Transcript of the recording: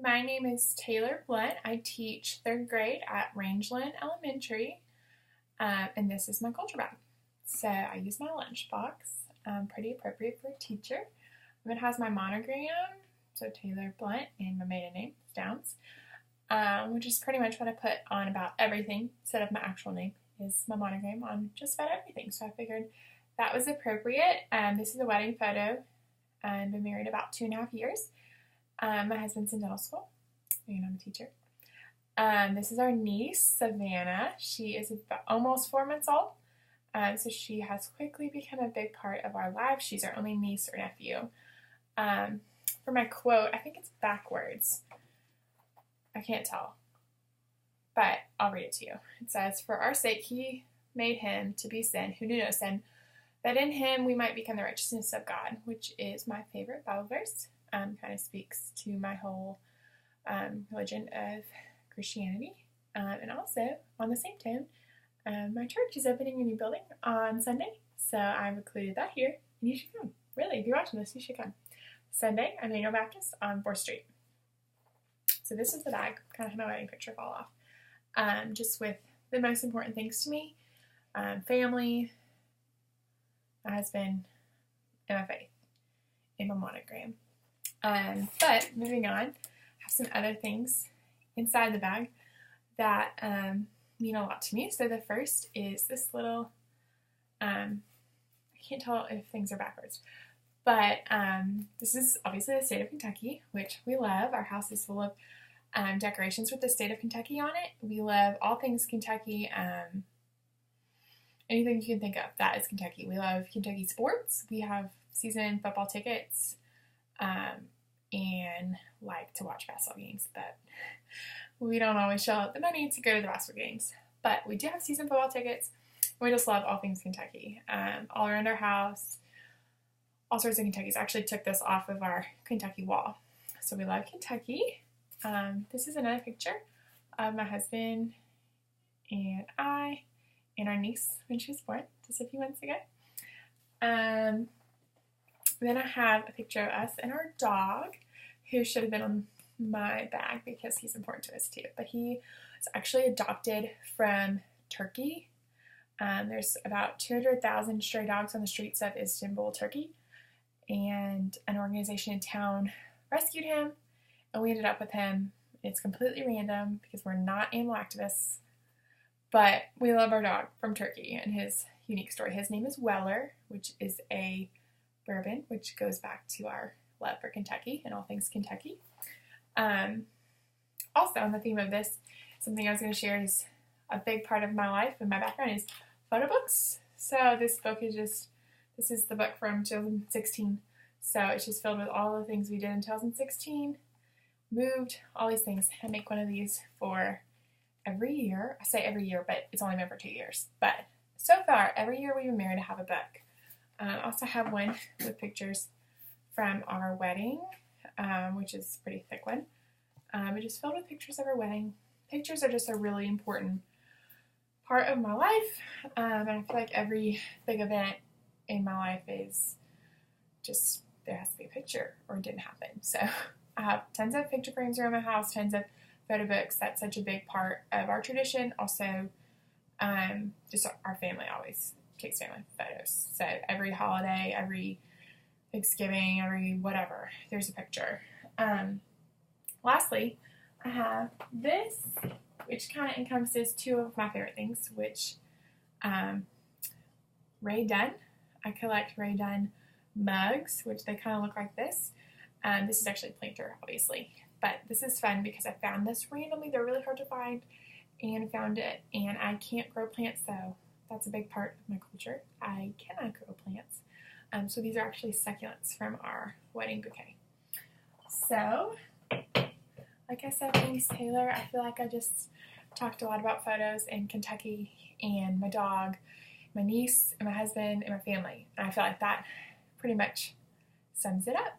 My name is Taylor Blunt. I teach third grade at Rangeland Elementary, and this is my culture bag. So I use my lunchbox, pretty appropriate for a teacher. It has my monogram, so Taylor Blunt, and my maiden name, Downs, which is pretty much what I put on about everything instead of my actual name, is my monogram on just about everything. So I figured that was appropriate. This is a wedding photo. I've been married about 2.5 years. My husband's in dental school, and I'm a teacher. This is our niece, Savannah. She is almost 4 months old, so she has quickly become a big part of our lives. She's our only niece or nephew. For my quote, I think it's backwards. I can't tell, but I'll read it to you. It says, "For our sake he made him to be sin, who knew no sin, that in him we might become the righteousness of God," which is my favorite Bible verse. Kind of speaks to my whole religion of Christianity. And also, on the same tone, my church is opening a new building on Sunday, so I've included that here, and you should come. Really, if you're watching this, you should come. Sunday, Emmanuel Baptist on 4th Street. So this is the bag, kind of had my wedding picture fall off, just with the most important things to me, family, my husband, and my faith, in my monogram. But moving on, I have some other things inside the bag that mean a lot to me. So the first is this little, I can't tell if things are backwards, but this is obviously the state of Kentucky, which we love. Our house is full of decorations with the state of Kentucky on it. We love all things Kentucky. Anything you can think of, that is Kentucky. We love Kentucky sports. We have season football tickets. And like to watch basketball games, but we don't always shell out the money to go to the basketball games. But we do have season football tickets. We just love all things Kentucky. All around our house, all sorts of Kentuckys. I actually took this off of our Kentucky wall. So we love Kentucky. This is another picture of my husband and I and our niece when she was born just a few months ago. Then I have a picture of us and our dog, who should have been on my bag because he's important to us too. But he was actually adopted from Turkey. There's about 200,000 stray dogs on the streets of Istanbul, Turkey. And an organization in town rescued him, and we ended up with him. It's completely random because we're not animal activists. But we love our dog from Turkey and his unique story. His name is Weller, which is a bourbon, which goes back to our love for Kentucky and all things Kentucky. Also, on the theme of this, something I was going to share is a big part of my life and my background is photo books. So this book is this is the book from 2016. So it's just filled with all the things we did in 2016, moved, all these things. I make one of these for every year. I say every year, but it's only been for 2 years. But so far, every year we've been married, I have a book. I also have one with pictures from our wedding, which is a pretty thick one. It is filled with pictures of our wedding. Pictures are just a really important part of my life, and I feel like every big event in my life is just, there has to be a picture or it didn't happen. So I have tons of picture frames around my house, tons of photo books. That's such a big part of our tradition. Also, just our family always takes family photos. So every holiday, every Thanksgiving, every whatever, there's a picture. Lastly, I have this, which kind of encompasses two of my favorite things, which Rae Dunn. I collect Rae Dunn mugs, which they kind of look like this. This is actually a planter, obviously. But this is fun because I found this randomly. They're really hard to find, and found it. And I can't grow plants, so that's a big part of my culture. I cannot grow plants. So these are actually succulents from our wedding bouquet. So, like I said, my name's Taylor. I feel like I just talked a lot about photos and Kentucky and my dog, my niece, and my husband, and my family. And I feel like that pretty much sums it up.